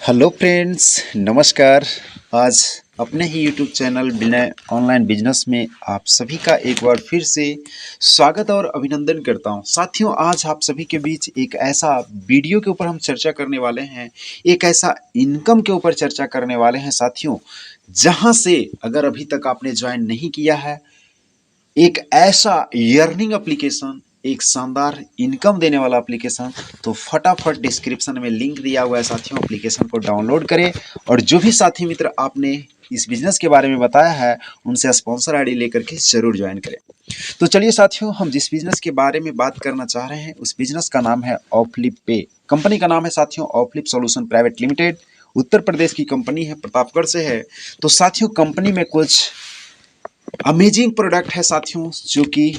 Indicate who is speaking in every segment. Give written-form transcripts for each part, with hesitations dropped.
Speaker 1: Hello friends, नमस्कार। आज अपने ही यूट्यूब चैनल बिना ऑनलाइन बिजनेस में आप सभी का एक बार फिर से स्वागत और अभिनंदन करता हूं। साथियों, आज आप सभी के बीच एक ऐसा वीडियो के ऊपर हम चर्चा करने वाले हैं, एक ऐसा इनकम के ऊपर चर्चा करने वाले हैं साथियों, जहां से अगर अभी तक आपने ज्वाइन नहीं किया है, एक ऐसा अर्निंग एप्लीकेशन, एक शानदार इनकम देने वाला एप्लीकेशन, तो फटाफट डिस्क्रिप्शन में लिंक दिया हुआ है साथियों, एप्लीकेशन को डाउनलोड करें। और जो भी साथी मित्र आपने इस बिजनेस के बारे में बताया है, उनसे स्पॉन्सर आईडी लेकर के जरूर ज्वाइन करें। तो चलिए साथियों, हम जिस बिजनेस के बारे में बात करना चाह रहे हैं, उस बिजनेस का नाम है ऑफलिप पे। कंपनी का नाम है साथियों ऑफलिप solution private limited. Uttar Pradesh की कंपनी है, प्रतापगढ़ से है। तो साथियों, कंपनी में कुछ अमेजिंग प्रोडक्ट है साथियों, जो कि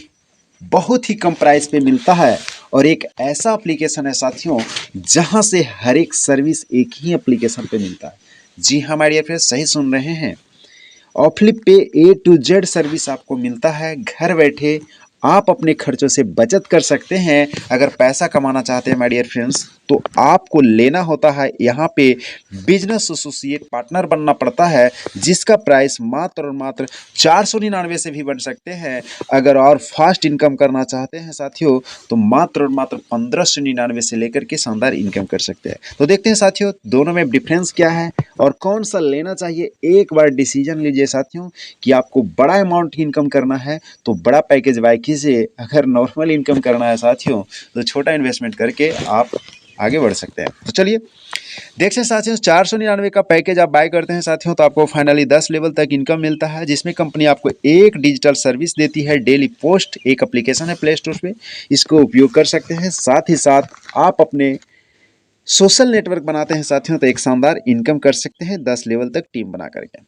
Speaker 1: बहुत ही कम प्राइस पे मिलता है। और एक ऐसा एप्लीकेशन है साथियों, जहां से हर एक सर्विस एक ही एप्लीकेशन पे मिलता है। जी हाँ माय डियर फ्रेंड्स, सही सुन रहे हैं। ऑफलिप पे A to Z सर्विस आपको मिलता है। घर बैठे आप अपने खर्चों से बचत कर सकते हैं। अगर पैसा कमाना चाहते हैं माय डियर फ्रेंड्स, तो आपको लेना होता है यहाँ पे बिजनेस एसोसिएट पार्टनर बनना पड़ता है, जिसका प्राइस मात्र और मात्र 499 से भी बन सकते हैं। अगर और फास्ट इनकम करना चाहते हैं साथियों, तो मात्र और मात्र 1599 से लेकर के शानदार इनकम कर सकते हैं। तो देखते हैं साथियों, दोनों में डिफरेंस क्या है और कौन सा लेना चाहिए। एक बार डिसीजन लीजिए साथियों कि आपको बड़ा अमाउंट इनकम करना है तो बड़ा पैकेज बाय कीजिए। अगर नॉर्मल इनकम करना है साथियों, तो छोटा इन्वेस्टमेंट करके आप आगे बढ़ सकते हैं। तो चलिए देखते हैं साथियों, 499 का पैकेज आप बाय करते हैं साथियों, तो आपको फाइनली 10 लेवल तक इनकम मिलता है, जिसमें कंपनी आपको एक डिजिटल सर्विस देती है। डेली पोस्ट एक एप्लीकेशन है प्ले स्टोर पे, इसको उपयोग कर सकते हैं। साथ ही साथ आप अपने सोशल नेटवर्क बनाते हैं साथियों, तो एक शानदार इनकम कर सकते हैं 10 लेवल तक टीम बना करके।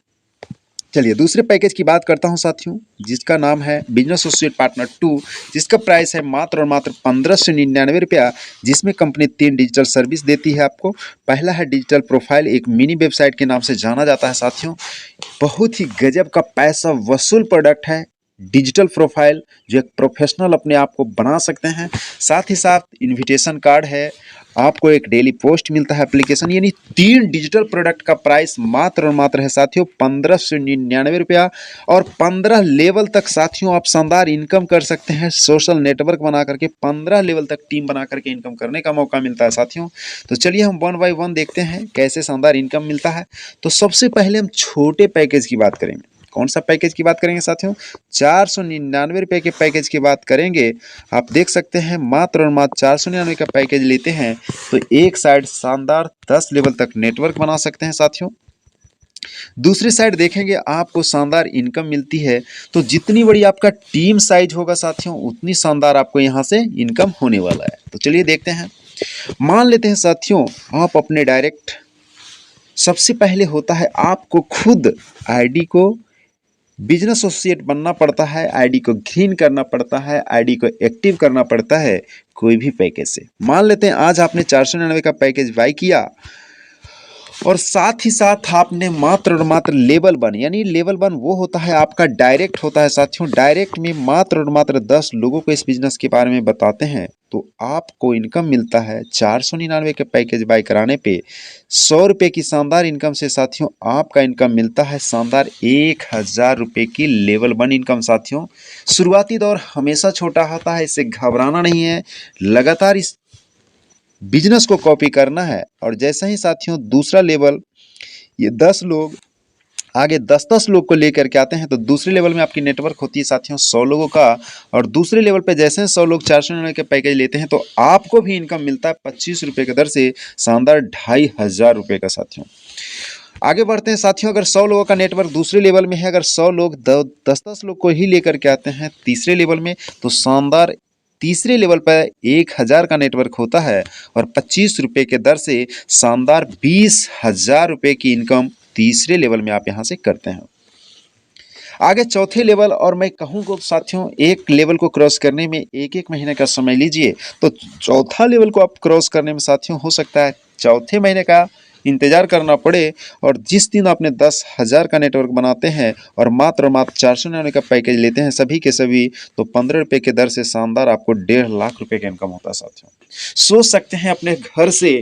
Speaker 1: चलिए दूसरे पैकेज की बात करता हूं साथियों, जिसका नाम है बिजनेस एसोसिएट पार्टनर 2, जिसका प्राइस है मात्र और मात्र 1599 रुपया, जिसमें कंपनी 3 डिजिटल सर्विस देती है आपको। पहला है डिजिटल प्रोफाइल, एक मिनी वेबसाइट के नाम से जाना जाता है साथियों। बहुत ही गजब का पैसा वसूल प्रोडक्ट है डिजिटल प्रोफाइल, जो एक प्रोफेशनल अपने आप को बना सकते हैं। साथ ही साथ इनविटेशन कार्ड है, आपको एक डेली पोस्ट मिलता है एप्लीकेशन, यानी 3 डिजिटल प्रोडक्ट का प्राइस मात्र और मात्र है साथियों 1599 रुपया। और 15 लेवल तक साथियों आप शानदार इनकम कर सकते हैं। सोशल नेटवर्क बना करके 15 लेवल तक टीम बना करके इनकम करने का मौका मिलता है साथियों। तो चलिए हम 1 बाय 1 देखते हैं कैसे शानदार इनकम मिलता है। तो सबसे पहले हम छोटे पैकेज की बात करेंगे। कौन सा पैकेज की बात करेंगे साथियों? 499 रुपये के पैकेज की बात करेंगे। आप देख सकते हैं मात्र और मात्र 499 का पैकेज लेते हैं तो एक साइड शानदार 10 लेवल तक नेटवर्क बना सकते हैं साथियों। दूसरी साइड देखेंगे आपको शानदार इनकम मिलती है। तो जितनी बड़ी आपका टीम साइज होगा साथियों, उतनी शानदार आपको यहाँ से इनकम होने वाला है। तो चलिए देखते हैं। मान लेते हैं साथियों, आप अपने डायरेक्ट, सबसे पहले होता है आपको खुद आईडी को बिजनेस एसोसिएट बनना पड़ता है, आईडी को ग्रीन करना पड़ता है, आईडी को एक्टिव करना पड़ता है कोई भी पैकेज से। मान लेते हैं आज आपने 499 का पैकेज बाय किया और साथ ही साथ आपने मात्र और मात्र लेवल 1, यानी लेवल 1 वो होता है आपका डायरेक्ट होता है साथियों। डायरेक्ट में मात्र और मात्र 10 लोगों को इस बिजनेस के बारे में बताते हैं, तो आपको इनकम मिलता है 499 के पैकेज बाय कराने पे 100 रुपये की शानदार इनकम से साथियों आपका इनकम मिलता है शानदार 1000 रुपये की लेवल 1 इनकम साथियों। शुरुआती दौर हमेशा छोटा होता है, इससे घबराना नहीं है, लगातार इस बिजनेस को कॉपी करना है। और जैसे ही साथियों दूसरा लेवल, ये 10 लोग आगे 10-10 लोग को लेकर के आते हैं, तो दूसरे लेवल में आपकी नेटवर्क होती है साथियों 100 लोगों का। और दूसरे लेवल पे जैसे 100 लोग 499 के पैकेज लेते हैं, तो आपको भी इनकम मिलता है 25 रुपये की दर से शानदार 2500 रुपये का साथियों। आगे बढ़ते हैं साथियों, अगर 100 लोगों का नेटवर्क दूसरे लेवल में है, अगर 100 लोग 10-10 लोग को ही लेकर के आते हैं तीसरे लेवल में, तो शानदार तीसरे लेवल पर 1000 का नेटवर्क होता है और 25 रुपये के दर से शानदार 20,000 रुपये की इनकम तीसरे लेवल में आप यहाँ से करते हैं। आगे चौथे लेवल, और मैं कहूँ को साथियों एक लेवल को क्रॉस करने में 1-1 महीने का समय लीजिए, तो चौथा लेवल को आप क्रॉस करने में साथियों हो सकता है चौथे महीने का इंतजार करना पड़े। और जिस दिन आपने 10,000 का नेटवर्क बनाते हैं और मात्र 499 का पैकेज लेते हैं सभी के सभी, तो 15 रुपये के दर से शानदार आपको 1.5 लाख रुपये का इनकम होता है साथियों। सोच सकते हैं अपने घर से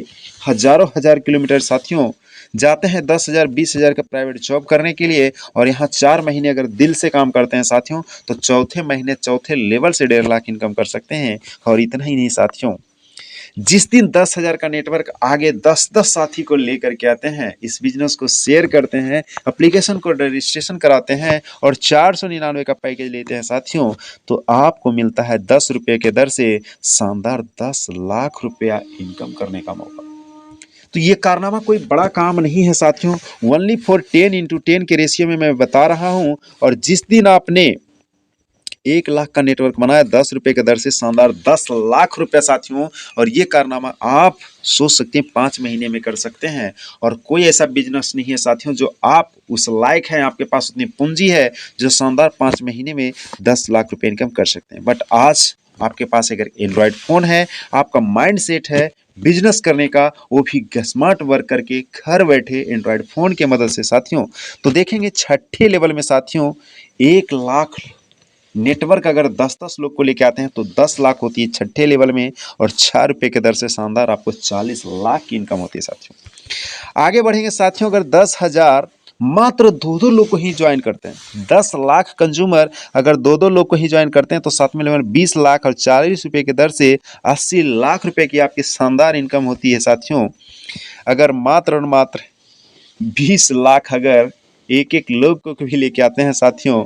Speaker 1: हजारों हजार किलोमीटर साथियों जाते हैं 10,000 20,000 का प्राइवेट जॉब करने के लिए, और यहाँ 4 महीने अगर दिल से काम करते हैं साथियों तो चौथे महीने चौथे लेवल से 1.5 लाख इनकम कर सकते हैं। और इतना ही नहीं साथियों, जिस दिन 10,000 का नेटवर्क आगे 10-10 साथी को लेकर के आते हैं, इस बिजनेस को शेयर करते हैं, एप्लीकेशन को रजिस्ट्रेशन कराते हैं और 499 का पैकेज लेते हैं साथियों, तो आपको मिलता है 10 रुपये के दर से शानदार 10 लाख रुपया इनकम करने का मौका। तो ये कारनामा कोई बड़ा काम नहीं है साथियों, ओनली फॉर 10x10 के रेशियो में मैं बता रहा हूं। और जिस दिन आपने 1 लाख का नेटवर्क बनाया 10 रुपये के दर से शानदार 10 लाख रुपया साथियों, और ये कारनामा आप सोच सकते हैं 5 महीने में कर सकते हैं। और कोई ऐसा बिजनेस नहीं है साथियों जो आप उस लायक हैं, आपके पास उतनी पूंजी है जो शानदार 5 महीने में 10 लाख रुपये इनकम कर सकते हैं। बट आज आपके पास अगर एंड्रॉयड फ़ोन है, आपका माइंड सेट है बिजनेस करने का, वो भी स्मार्ट वर्क करके घर बैठे एंड्रॉयड फ़ोन के मदद से साथियों, तो देखेंगे छठे लेवल में साथियों 1 लाख नेटवर्क अगर 10-10 लोग को लेके आते हैं तो 10 लाख होती है छठे लेवल में, और 4 रुपये के दर से शानदार आपको 40 लाख की इनकम होती है साथियों। आगे बढ़ेंगे साथियों, अगर 10,000 मात्र 2-2 लोग को ही ज्वाइन करते हैं, 10 लाख कंज्यूमर अगर 2-2 लोग को ही ज्वाइन करते हैं तो सातवें लेवल 20 लाख और 40 रुपये के दर से 80 लाख रुपए की आपकी शानदार इनकम होती है साथियों। अगर मात्र और मात्र 20 लाख अगर एक लोग को भी लेके आते हैं साथियों,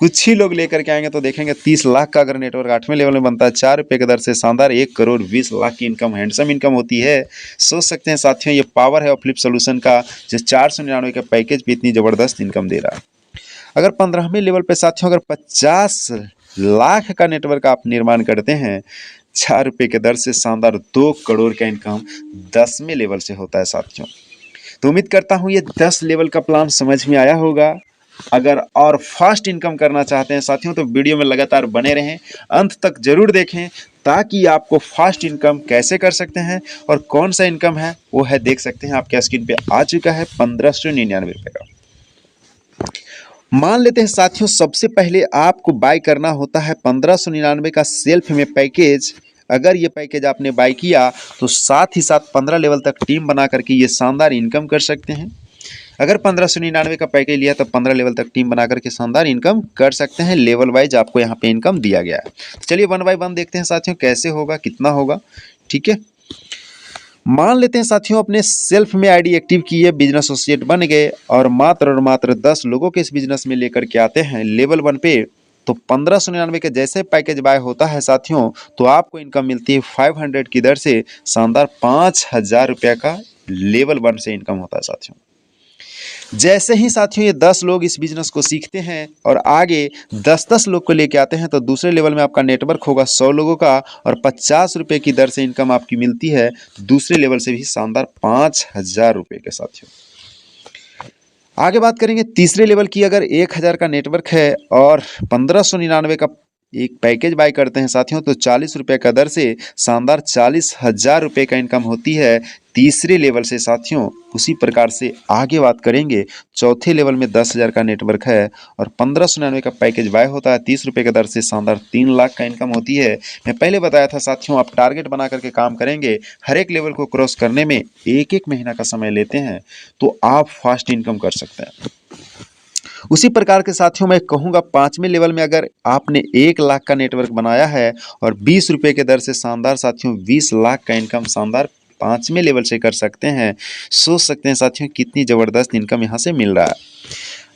Speaker 1: कुछ ही लोग लेकर के आएंगे तो देखेंगे 30 लाख का अगर नेटवर्क 8वें लेवल में बनता है 4 रुपये की दर से शानदार 1,20,00,000 की इनकम, हैंडसम इनकम होती है। सोच सकते हैं साथियों ये पावर है फ्लिप सोल्यूशन का, जो 499 के पैकेज पे इतनी ज़बरदस्त इनकम दे रहा है। अगर 15वें लेवल पे साथियों अगर 50 लाख का नेटवर्क आप निर्माण करते हैं 4 रुपये के दर से शानदार 2 करोड़ का इनकम 10वें लेवल से होता है साथियों। तो उम्मीद करता हूँ ये 10 लेवल का प्लान समझ में आया होगा। अगर और फास्ट इनकम करना चाहते हैं साथियों तो वीडियो में लगातार बने रहें, अंत तक जरूर देखें, ताकि आपको फास्ट इनकम कैसे कर सकते हैं और कौन सा इनकम है वो है देख सकते हैं आपके स्क्रीन पे आ चुका है 1599 रुपये का। मान लेते हैं साथियों सबसे पहले आपको बाय करना होता है 1599 का सेल्फ में पैकेज। अगर ये पैकेज आपने बाय किया तो साथ ही साथ 15 लेवल तक टीम बना करके ये शानदार इनकम कर सकते हैं। अगर 1599 का पैकेज लिया तो 15 लेवल तक टीम बना करके शानदार इनकम कर सकते हैं। लेवल वाइज आपको यहाँ पे इनकम दिया गया है। चलिए 1 बाय 1 देखते हैं साथियों कैसे होगा, कितना होगा। ठीक है, मान लेते हैं साथियों अपने सेल्फ में आईडी एक्टिव किए, बिजनेस एसोसिएट बन गए और मात्र 10 लोगों के इस बिजनेस में लेकर के आते हैं लेवल 1 पे, तो 1599 के जैसे पैकेज बाय होता है साथियों तो आपको इनकम मिलती है 500 की दर से शानदार 5,000 रुपये का लेवल 1 से इनकम होता है साथियों। जैसे ही साथियों ये 10 लोग इस बिजनेस को सीखते हैं और आगे 10-10 लोग को लेके आते हैं तो दूसरे लेवल में आपका नेटवर्क होगा 100 लोगों का और 50 रुपये की दर से इनकम आपकी मिलती है। दूसरे लेवल से भी शानदार 5,000 रुपये के साथियों। आगे बात करेंगे तीसरे लेवल की। अगर 1,000 का नेटवर्क है और 1599 का एक पैकेज बाय करते हैं साथियों तो 40 रुपये का दर से शानदार 40,000 रुपये का इनकम होती है तीसरे लेवल से साथियों। उसी प्रकार से आगे बात करेंगे चौथे लेवल में 10,000 का नेटवर्क है और 1599 का पैकेज बाय होता है 30 रुपये के दर से शानदार 3 लाख का इनकम होती है। मैं पहले बताया था साथियों आप टारगेट बना करके काम करेंगे, हर एक लेवल को क्रॉस करने में 1-1 महीना का समय लेते हैं तो आप फास्ट इनकम कर सकते हैं। उसी प्रकार के साथियों मैं कहूँगा 5वें लेवल में अगर आपने 1 लाख का नेटवर्क बनाया है और 20 रुपये के दर से शानदार साथियों 20 लाख का इनकम शानदार 5वें लेवल से कर सकते हैं। सोच सकते हैं साथियों कितनी ज़बरदस्त इनकम यहाँ से मिल रहा है।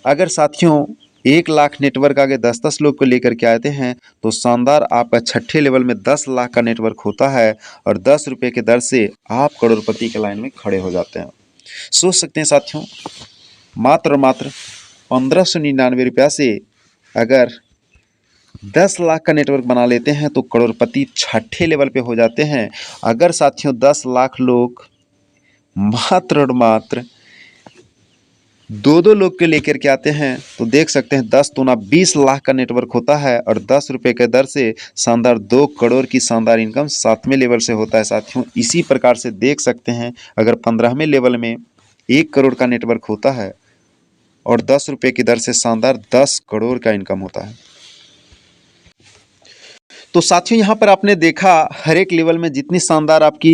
Speaker 1: अगर साथियों 1 लाख नेटवर्क आगे 10-10 लोग को लेकर के आते हैं तो शानदार आपका छठे लेवल में 10 लाख का नेटवर्क होता है और 10 रुपये के दर से आप करोड़पति के लाइन में खड़े हो जाते हैं। सोच सकते हैं साथियों मात्र 1599 रुपया से अगर 10 लाख का नेटवर्क बना लेते हैं तो करोड़पति छठे लेवल पे हो जाते हैं। अगर साथियों 10 लाख लोग मात्र 2-2 लोग के लेकर के आते हैं तो देख सकते हैं 10 दूना 20 लाख का नेटवर्क होता है और 10 रुपये के दर से शानदार 2 करोड़ की शानदार इनकम 7वें लेवल से होता है साथियों। इसी प्रकार से देख सकते हैं अगर 15वें लेवल में 1 करोड़ का नेटवर्क होता है और 10 रुपये की दर से शानदार 10 करोड़ का इनकम होता है। तो साथियों यहाँ पर आपने देखा हर एक लेवल में जितनी शानदार आपकी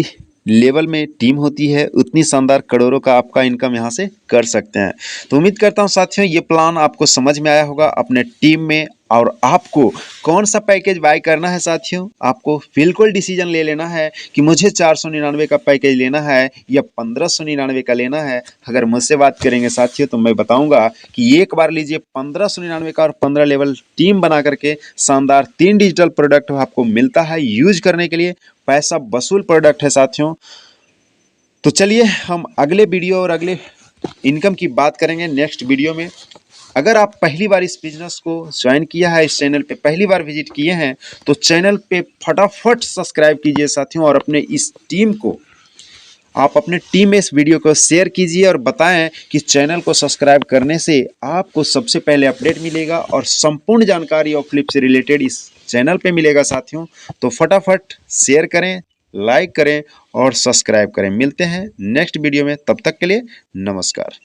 Speaker 1: लेवल में टीम होती है उतनी शानदार करोड़ों का आपका इनकम यहाँ से कर सकते हैं। तो उम्मीद करता हूँ साथियों ये प्लान आपको समझ में आया होगा अपने टीम में। और आपको कौन सा पैकेज बाय करना है साथियों, आपको बिल्कुल डिसीजन ले लेना है कि मुझे 499 का पैकेज लेना है या 1599 का लेना है। अगर मुझसे बात करेंगे साथियों तो मैं बताऊंगा कि एक बार लीजिए 1599 का और 15 लेवल टीम बना करके शानदार 3 डिजिटल प्रोडक्ट आपको मिलता है यूज करने के लिए, पैसा वसूल प्रोडक्ट है साथियों। तो चलिए हम अगले वीडियो और अगले इनकम की बात करेंगे नेक्स्ट वीडियो में। अगर आप पहली बार इस बिजनेस को ज्वाइन किया है, इस चैनल पे पहली बार विजिट किए हैं तो चैनल पे फटाफट सब्सक्राइब कीजिए साथियों और अपने इस टीम को आप अपने टीम में इस वीडियो को शेयर कीजिए और बताएं कि चैनल को सब्सक्राइब करने से आपको सबसे पहले अपडेट मिलेगा और संपूर्ण जानकारी ऑफ फ्लिप से रिलेटेड इस चैनल पे मिलेगा साथियों। तो फटाफट शेयर करें, लाइक करें और सब्सक्राइब करें। मिलते हैं नेक्स्ट वीडियो में, तब तक के लिए नमस्कार।